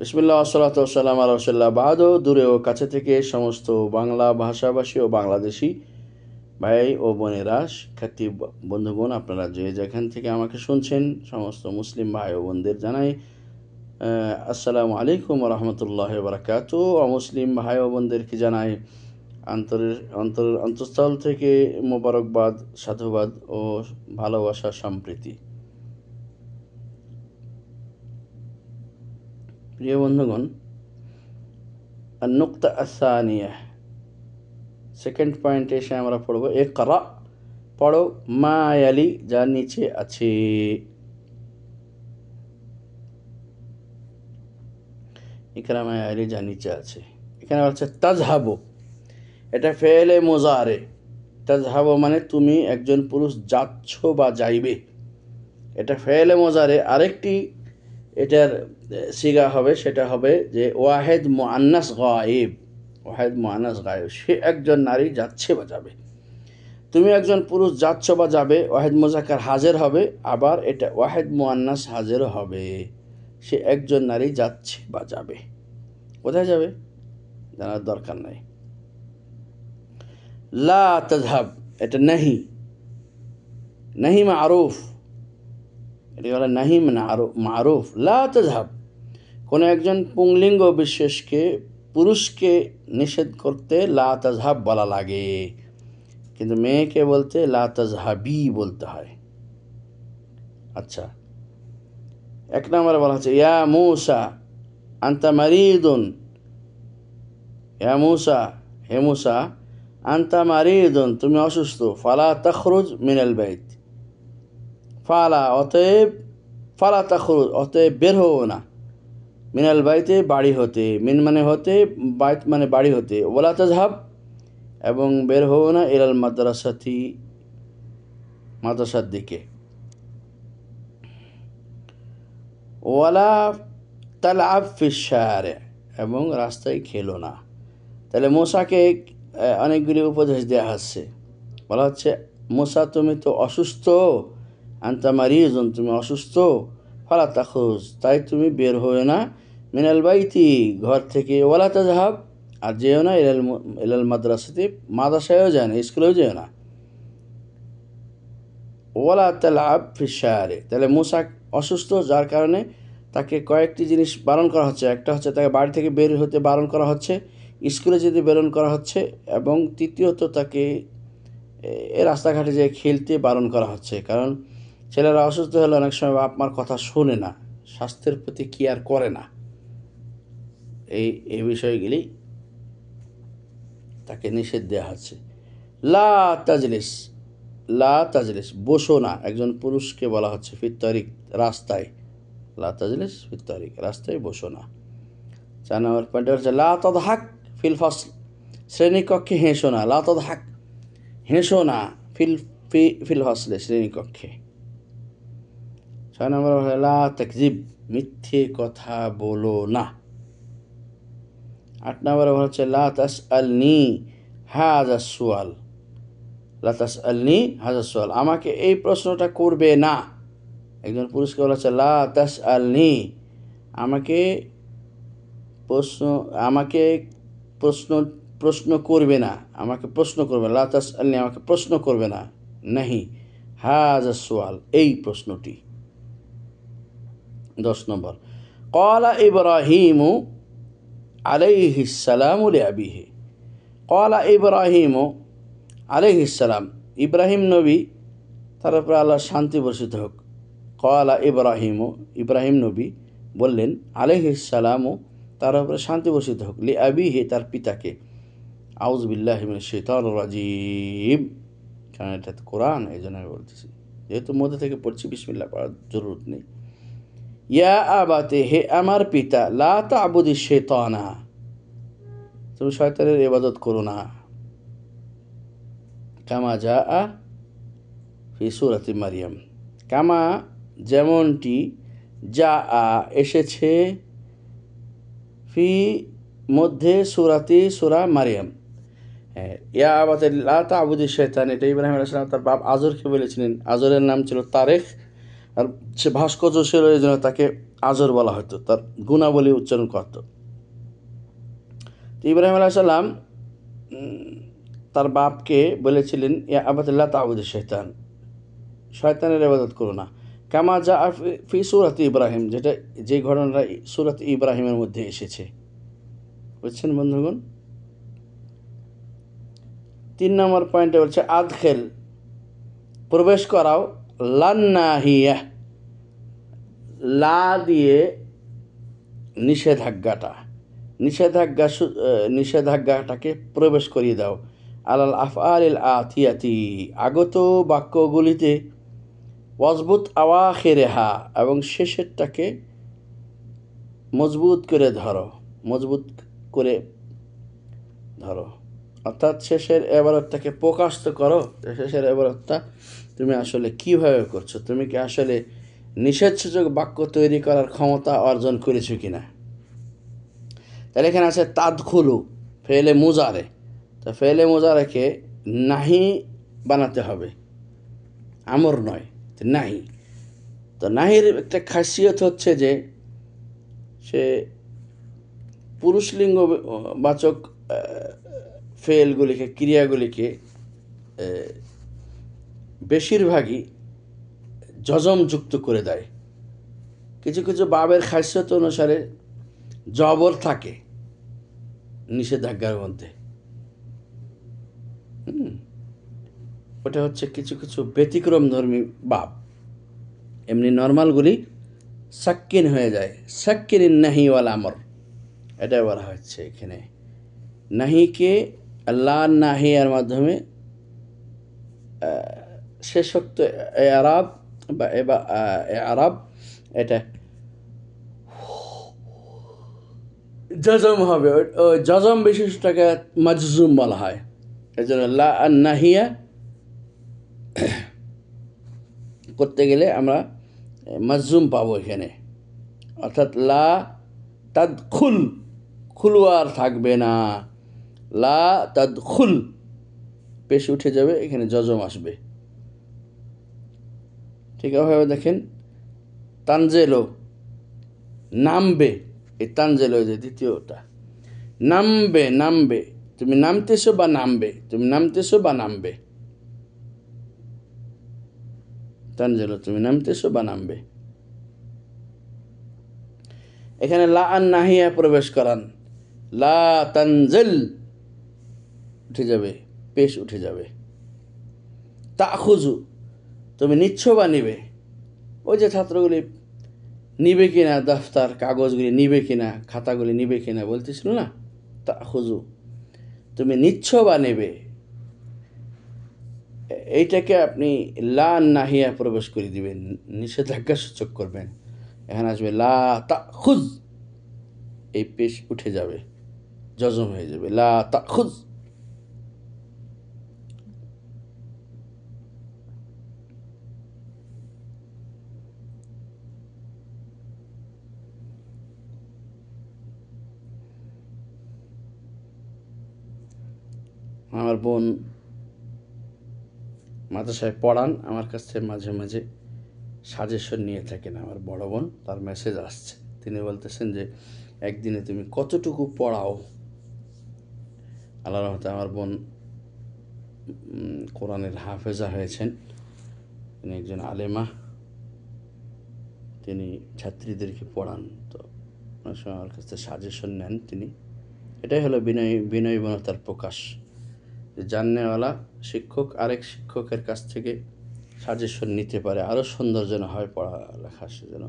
বিসমিল্লাহ ওয়াসসালাতু ওয়াসসালামু আলা রাসূলিল্লাহ বাদও। দূরে ও কাছে থেকে সমস্ত বাংলা ভাষাভাষী ও বাংলাদেশি ভাই ও বোনেরা, শিক্ষার্থী বন্ধুগণ, আপনারা যে যেখান থেকে আমাকে শুনছেন, সমস্ত মুসলিম ভাই ও বোনদের জানাই আসসালামু আলাইকুম ওয়া রাহমাতুল্লাহি ওয়া বারাকাতুহু। অমুসলিম ভাই ও বোনদেরকে জানাই অন্তঃস্থল থেকে মোবারকবাদ, সাধুবাদ ও ভালোবাসা সম্প্রীতি। প্রিয় বন্ধুগণ, النقطة الثانية, সেকেন্ড পয়েন্টে এসে আমরা পড়ব ইকরা, পড়ো, মা ইয়ালি, যার নিচে আছে। ইকরা মা ইয়ালি, যার নিচে আছে। এখানে বলছে তাজহাবু, এটা ফেলে মুজারে। তাজহাবু মানে তুমি একজন পুরুষ যাচ্ছ বা যাইবে, এটা ফেলে মুজারে। আরেকটি এটার সিগা হবে, সেটা হবে যে ওয়াহেদ মুআন্নাস গায়েব। ওয়াহেদ মুআন্নাস গায়েব, সে একজন নারী যাচ্ছে বা যাবে। তুমি একজন পুরুষ যাচ্ছ বা যাবে, ওয়াহেদ মুজাক্কার হাজির হবে, আবার এটা ওয়াহেদ মুআন্নাস হাজির হবে। সে একজন নারী যাচ্ছে বা যাবে। কোথায় যাবে জানার দরকার নাই। লা তাযহাব, এটা নাহি, নাহি মারুফ, এটা হলো নাহি মারুফ। লা তাযহাব, কোনো একজন পুংলিঙ্গ বিশেষকে, পুরুষকে নিষেধ করতে লা তাযহাব বলা লাগে, কিন্তু মেয়েকে বলতে লা তাযহাবি বলতে হয়। আচ্ছা, এক নম্বরে বলা হচ্ছে ইয়া মূসা আনতা মারিদুন। ইয়া মূসা, হে মূসা, আনতা মারিদুন, তুমি অসুস্থ। ফালা তাখরুজ মিনাল বাইত, ফালা অতএব, ফালা তাখরুজ অতএব বের হও না, মিনাল বাইতে বাড়ি হতে, মিন মানে হতে, বাইত মানে বাড়ি হতে, ওয়ালা তাযহাব এবং বের হও না, ইলাল মাদ্রাসাতি মাদ্রাসার দিকে, ওয়ালা তালআব ফিশ শারি, এবং রাস্তায় খেলো না। তাহলে মূসাকে অনেকগুলি উপদেশ দেওয়া হচ্ছে। বলা হচ্ছে মূসা তুমি তো অসুস্থ, আনতা মারিজুন, তুমি অসুস্থ, ফালা তাখরুজ, তাই তুমি বের হও না, মিনাল বাইতি ঘর থেকে, ওয়ালা তাযহাব আর যেও না, ইলাল মাদ্রাসাতে মাদ্রাসায়ও যায় না, স্কুলেও যেও না, ওয়ালা তালআব ফিশ শারি। তাহলে মূসা অসুস্থ, যার কারণে তাকে কয়েকটি জিনিস বারণ করা হচ্ছে। একটা হচ্ছে তাকে বাড়ি থেকে বের হতে বারণ করা হচ্ছে, স্কুলে যেতে বারণ করা হচ্ছে, এবং তৃতীয়ত তাকে রাস্তাঘাটে যেয়ে খেলতে বারণ করা হচ্ছে। কারণ ছেলেরা অসুস্থ হলে অনেক সময় বাপ মার কথা শোনে না, স্বাস্থ্যের প্রতি কেয়ার করে না। এই বিষয়গুলি তাকে নিষেধ দেওয়া হচ্ছে। লা তাজলিস, লা তাজলিস, বসো না, একজন পুরুষকে বলা হচ্ছে ফিত তারিক, রাস্তায়। লা তাজলিস ফিত তারিক, রাস্তায় বসো না। 4 নম্বর পয়েন্ট হচ্ছে লা তাদহাক ফিল ফাসল, শ্রেণীকক্ষে হেসো না। লা তাদহাক, হেসো না, ফিল ফাসলে, শ্রেণীকক্ষে। 6 নম্বর হচ্ছে লা তাকজিব, মিথ্যে কথা বলো না। 8 নম্বর হচ্ছে লা তাসআলনি হাযা সুয়াল, লা তাসআলনি হাযা সুয়াল, আমাকে এই প্রশ্নটা করবে না। একজন পুরুষকে বলা হচ্ছে লা তাসআলনি, আমাকে প্রশ্ন করবে না, আমাকে প্রশ্ন করবে। লা তাসআলনি, আমাকে প্রশ্ন করবে না। নাহি হাযা সুয়াল, এই প্রশ্নটি। 10 নম্বর ক্বালা ইব্রাহিমু আলাইহিস সালামু লিআবিহি। ক্বালা ইব্রাহিমু আলাইহিস সালাম, ইব্রাহিম নবী, তার উপরে আল্লাহর শান্তি বর্ষিত হোক। ক্বালা ইব্রাহিমু, ইব্রাহিম নবী বললেন, আলাইহিস সালামু, তার উপরে শান্তি বর্ষিত হোক, লিআবিহি, তার পিতাকে। আউযু বিল্লাহি মিনাশ শাইতানির রাজিম, কারণ এটা তো কোরআন, এই জন্য আমি বলতেছি, যেহেতু মধ্যে থেকে পড়ছি, বিসমিল্লাহ পড়ার জরুরত নেই। ইয়া আবাতে, হে আমার পিতা, লা তা'বুদিশ শাইতানা, তুমি শয়তানের ইবাদত করো না। কামা জাআ ফি সূরাতি মারইয়াম, কামা যেমনটি, জাআ এসেছে, ফি মধ্যে, সূরা মারইয়াম। ইয়া আবাতে লা তা'বুদিশ শাইতান, এটা ইব্রাহিম আলাইহিস সালাম তার বাপ আজরকে বলেছিলেন। আজরের নাম ছিল তারেখ, আর সে ভাস্কর্য ছিল, এই জন্য তাকে আজর বলা হতো, তার গুণাবলী উচ্চারণ করত। তো ইব্রাহিম আলাইহিস সালাম তার বাপকে বলেছিলেন, ইয়া আবাতিল্লাহ তা'বুদু শয়তান, শয়তানের ইবাদত করো না। কামা যা ফি সূরাত ইব্রাহিম, যেটা যে ঘটনাটা সূরাত ইব্রাহিমের মধ্যে এসেছে। বুঝছেন বন্ধুগণ? 3 নম্বর পয়েন্টে বলছে আদখেল, প্রবেশ করাও, লান্নাহিয়া, লা দিয়ে নিষেধাজ্ঞাটাকে প্রবেশ করিয়ে দাও। আলাল আফআলিল আতিয়াতি, আগত বাক্যগুলিতে, ওয়াজবুত আওয়াখিরেহা, এবং শেষেরটাকে মজবুত করে ধরো। অর্থাৎ শেষের এবারতটাকে প্রকাশিত করো। শেষের এবারতটা তুমি আসলে কীভাবে করছো, তুমি কি আসলে নিষেধসূচক বাক্য তৈরি করার ক্ষমতা অর্জন করেছো কিনা। তাহলে এখানে আছে তাদখুলু, ফেলে মুজারে। তো ফেলে মুজারেকে নাহি বানাতে হবে, আমর নয়, নাহি। তো নাহির একটা খাসিয়ত হচ্ছে যে সে পুরুষলিঙ্গ বাচক ফেলগুলিকে, ক্রিয়াগুলিকে বেশিরভাগই জজমযুক্ত করে দেয়। কিছু কিছু বাবের খাসিয়ত অনুসারে জবর থাকে নিষেধাজ্ঞার মধ্যে। ওটা হচ্ছে কিছু কিছু ব্যতিক্রম ধর্মী বাব। এমনি নর্মালগুলি সাক্কিন হয়ে যায়। সাক্কিনিন নাহি ওয়াল আমর, এটা বলা হচ্ছে এখানে। নাহিকে আল্লাহ নাহিয়ার মাধ্যমে শেষোক্ত আরব বা আরব, এটা জজম হবে। ওই জজম বিশিষ্টটাকে মাজজুম বলা হয়। এই জন্য লা নাহিয়া করতে গেলে আমরা মাজজুম পাবো এখানে। অর্থাৎ লা তাদখুল, খুলওয়ার থাকবে না। লা তাদখুল পেশ উঠে যাবে, এখানে জজম আসবে। ঠিক আছে, দেখেন তানজেলো, নামবে। এই তানজেলো যে দ্বিতীয়টা, নামবে, তুমি নামতেছো বা নামবে, তানজেলো, তুমি নামতেছো বা নামবে। এখানে লা আন নাহিয়া প্রবেশ করান, লা তানজেল উঠে যাবে, পেশ উঠে যাবে। তাখুজু, তুমি নিচ্ছ বা নিবে। ওই যে ছাত্রগুলি নিবে কিনা, দফতর কাগজগুলি নিবে কিনা, খাতাগুলি নিবে কিনা বলতেছিল না, তাখুজু, তুমি নিচ্ছ বা নেবে। এইটাকে আপনি লা নাহিয়া প্রবেশ করে দিবেন, নিষেধাজ্ঞা সূচক করবেন। এখানে আসবে লা তাখুজ, এই পেশ উঠে যাবে, জজম হয়ে যাবে, লা তাখুজ। আমার বোন মাদ্রাসায় পড়ান, আমার কাছ থেকে মাঝে মাঝে সাজেশন নিয়ে থাকেন। আমার বড় বোন, তার মেসেজ আসছে, তিনি বলতেছেন যে একদিনে তুমি কতটুকু পড়াও। আল্লাহর রহমতে আমার বোন কোরআনের হাফেজা হয়েছেন, তিনি একজন আলেমা, তিনি ছাত্রীদেরকে পড়ান। তো অনেক সময় আমার কাছ থেকে সাজেশন নেন তিনি। এটাই হলো বিনয়বনতার প্রকাশ, যে জাননেওয়ালা শিক্ষক আরেক শিক্ষকের কাছ থেকে সাজেশন নিতে পারে, আরও সুন্দর যেন হয় পড়ালেখা। সেজন্য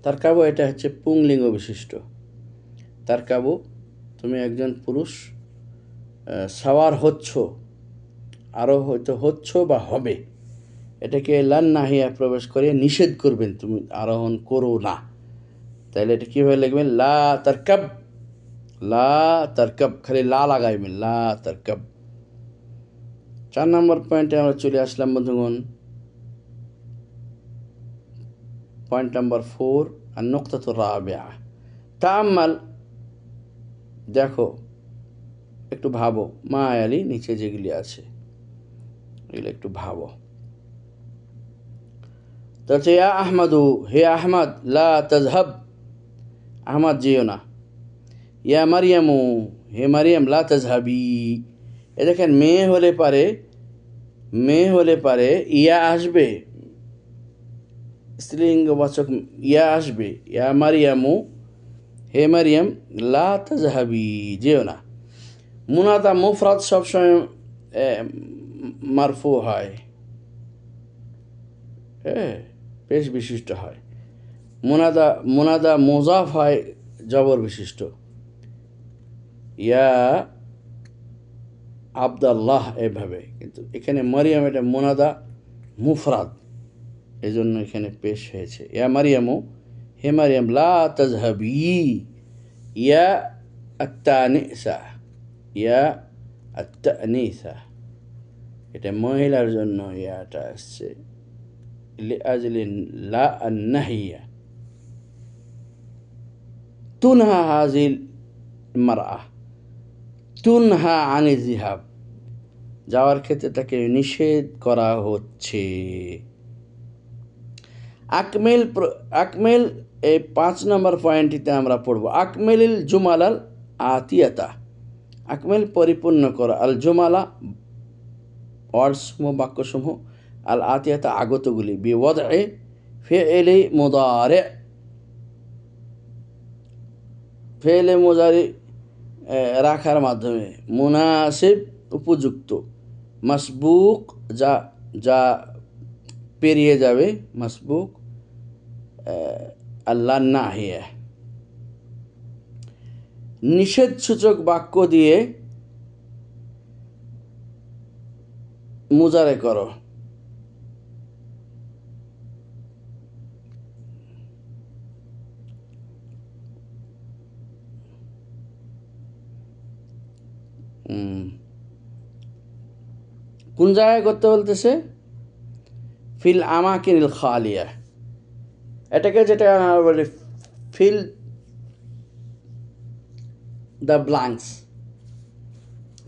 তারকাবু এটা হচ্ছে পুংলিঙ্গ বিশিষ্ট। তারকাবু, তুমি একজন পুরুষ সাওয়ার হচ্ছ, আরও হয়তো হচ্ছ বা হবে, এটাকে লান নাহিয়া প্রবেশ করে নিষেধ করবেন, তুমি আরোহণ করো না। তাহলে এটা কীভাবে লিখবেন? লা তারকাব, খালি লা লাগাইবেন, লা তারকাব। 4 নম্বর পয়েন্টে আমরা চলে আসলাম বন্ধুগণ। পয়েন্ট নাম্বার 4, আর নুকতাতুর রাবিআ, তাআম্মাল, দেখো, একটু ভাবো, মা আয়ালি, নিচে যেগুলি আছে এগুলো একটু ভাবো। তো হচ্ছে ইয়া আহমাদু, হে আহমদ, লা তাজহাব, আহমদ যেও না। ইয়া মারিয়ামু, হে মারিয়াম, লা তাজহাবি। এ দেখেন মেয়ে হলে পারে ইয়া আসবে, স্ত্রীলিঙ্গবাচক ইয়া আসবে। ইয়া মারিয়ামু, হে মারিয়াম, লা তাজহাবি, যেও না। মুনাদা মুফরাদ সবসময় মারফু হয়, হ্যাঁ, পেশ বিশিষ্ট হয়। মুনাদা মুজাফ হয় জবর বিশিষ্ট। ইয়া আব্দাল্লাহ এভাবে, কিন্তু এখানে মারিয়াম এটা মুনাদা মুফরাদ, এই জন্য এখানে পেশ হয়েছে ইয়া মারিয়ামু, হে মারিয়াম, লা তাজহাবি। ইয়া আত্তানিসা, ইয়া আত্তানিসা, এটা মহিলার জন্য ইয়াটা আসছে লিআজলি লা আন্নাহিয়া। তুনহা হাজিল মারআ, তুনহা আনি জিহাব, যাওয়ার ক্ষেত্রে তাকে নিষেধ করা হচ্ছে। আকমেল এই 5 নম্বর পয়েন্টটিতে আমরা পড়ব। আকমেলিল জুমালাল আতিয়াতা, আকমেল পরিপূর্ণ করা, আল জুমালা ওয়ার্ডসমূহ বাক্যসমূহ, আল আতিয়াতা আগতগুলি, বিওয়াদএ ফি'লি মুদারি, ফি'লি মুদারি রাখার মাধ্যমে, মুনাসিব উপযুক্ত, মাসবুক যা যা পেরিয়ে যাবে, মাসবুক আল্লাহ নাহিয়া, নিষেধ সূচক বাক্য দিয়ে মুজারে করো। কোন জায়গায় করতে বলতেছে? ফিল আমাকিনিল খালিয়া, এটাকে যেটা আমরা বলি ফিল দ্য ব্ল্যাঙ্কস,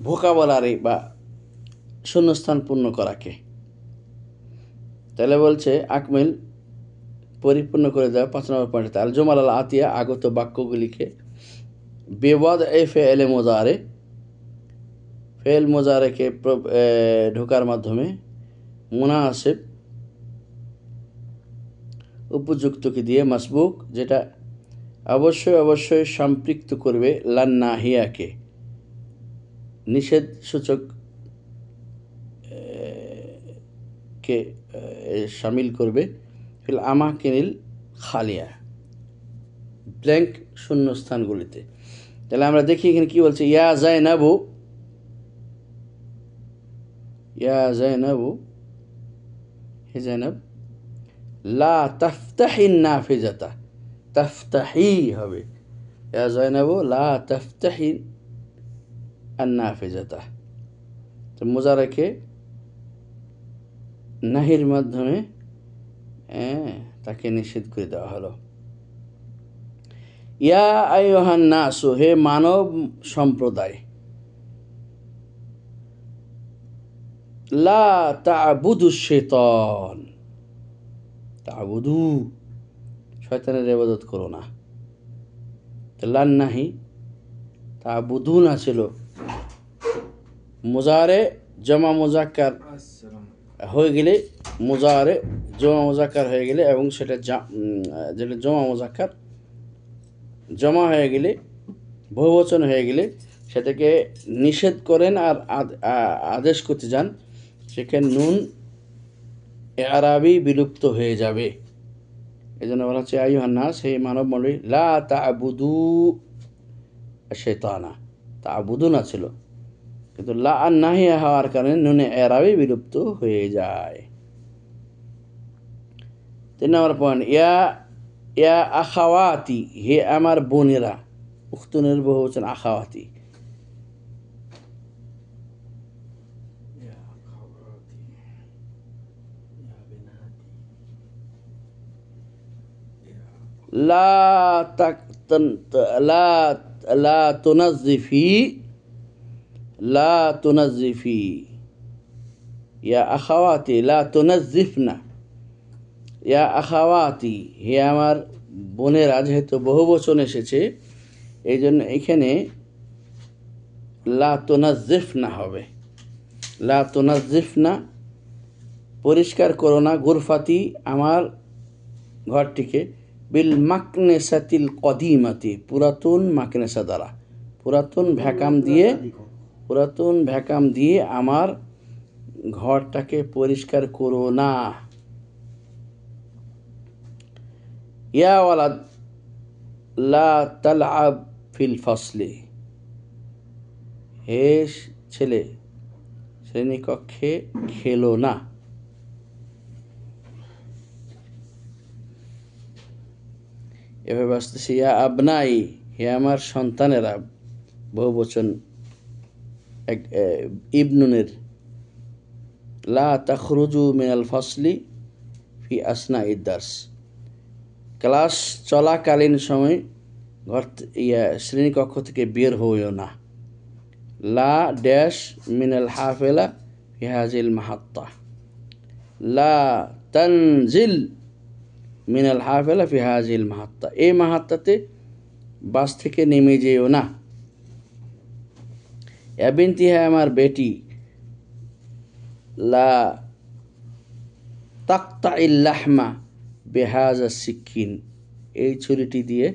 ভোকাবুলারি বা শূন্যস্থান পূর্ণ করাকে। তাহলে বলছে আকমিল পরিপূর্ণ করে দেওয়া 5 নম্বর পয়েন্টে, আল জুমাল আল আতিয়া আগত বাক্যগুলিকে, বেওয়াদ এ ফেলে মোজারে, ফেল মোজারেকে ঢোকার মাধ্যমে, মুনাসিব উপযুক্তকে দিয়ে, মাসবুক যেটা অবশ্যই সম্পৃক্ত করবে, লান্নাহিয়াকে নিষেধ সূচক কে শামিল করবে, ফিল আমাকিনিল খালিয়া ব্ল্যাঙ্ক শূন্যস্থানগুলিতে। তাহলে আমরা দেখি এখানে কি বলছে, ইয়া জাইনাবু, ইয়া জাইনাবু, হে জাইনাব, লা তাফতাহিন নাফিজাতা, তাফতাহি হবে, ইয়া জাইনাবু লা তাফতাহিন আন-নাফিজাতা, তো মুজারাকে নাহির মাধ্যমে তাকে নিষেধ করে দেওয়া হলো। ইয়া আইয়ুহান নাসু, হে মানব সম্প্রদায়, লা তা'বুদু শাইতান, তা'বুদু শয়তানের ইবাদত করো না। লান নাহি, তা'বুদুনা ছিল মুজারে জমা মুজাক্কার হয়ে গেলে, মুজারে জমা মুজাক্কার হয়ে গেলে, এবং সেটা যেটা জমা মুজাক্কার জমা হয়ে গেলে, বহুবচন হয়ে গেলে সেটাকে নিষেধ করেন আর আদেশ করতে যান, সেখানে নুন আরবি বিলুপ্ত হয়ে যাবে। এই জন্য বলা হচ্ছে আইয়ুহান নাস, হে মানব মণ্ডলী, লা তা'বুদু শাইতানা, তা'বুদুনা ছিল, কিন্তু লা আন নাহিয়া হওয়ার কারণে নুনে আরবি বিলুপ্ত হয়ে যায়। 3 নম্বর পয়েন্ট, ইয়া আখাওয়াতি, হে আমার বোনেরা, উখতুনের বহুবচন আখাওয়াতি, লা তুনাজ্জিফি, ইয়া আখাওয়াতি লা তুনাজ্জিফনা, ইয়া আখাওয়াতি, হে আমার বোনেরা, যেহেতু বহু বচন এসেছে এই জন্য এখানে লা তুনাজ্জিফনা হবে। লা তুনাজ্জিফনা, পরিষ্কার করো না, গুরফাতি, আমার ঘরটিকে, বিল মাকনেসাতিল কদিমাতি, পুরাতন মাকনেসা দ্বারা, পুরাতন ভ্যাকাম দিয়ে আমার ঘরটাকে পরিষ্কার করো না। ইয়া ওয়ালাদ লা তালআব ফিল ফাসলি, হে ছেলে শ্রেণীকক্ষে খেলো না। এভাবে আসতেছে ইয়া আবনাই, হে আমার সন্তানেরা, বহু বচন ইবনুনের, লা তাখরুজু মিনাল ফাসলি ফি আসনা ইদ্দার্স, ক্লাস চলাকালীন সময় শ্রেণীকক্ষ থেকে বের হইও না। লা ড্যাশ মিনাল হাফেলা ফি হাজিল মাহাত্তা, লা তানজিল মিনাল হাফেলা ফি হাজিল মাহাত্তা, এই মাহাত্তাতে বাস থেকে নেমে যেও না। ইয়া বিনতি, হ্যাঁ আমার বেটি, লা তাকতাইল লাহমা বিহাজা সিকিন, এই ছুরিটি দিয়ে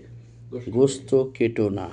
গোস্ত কেটো না।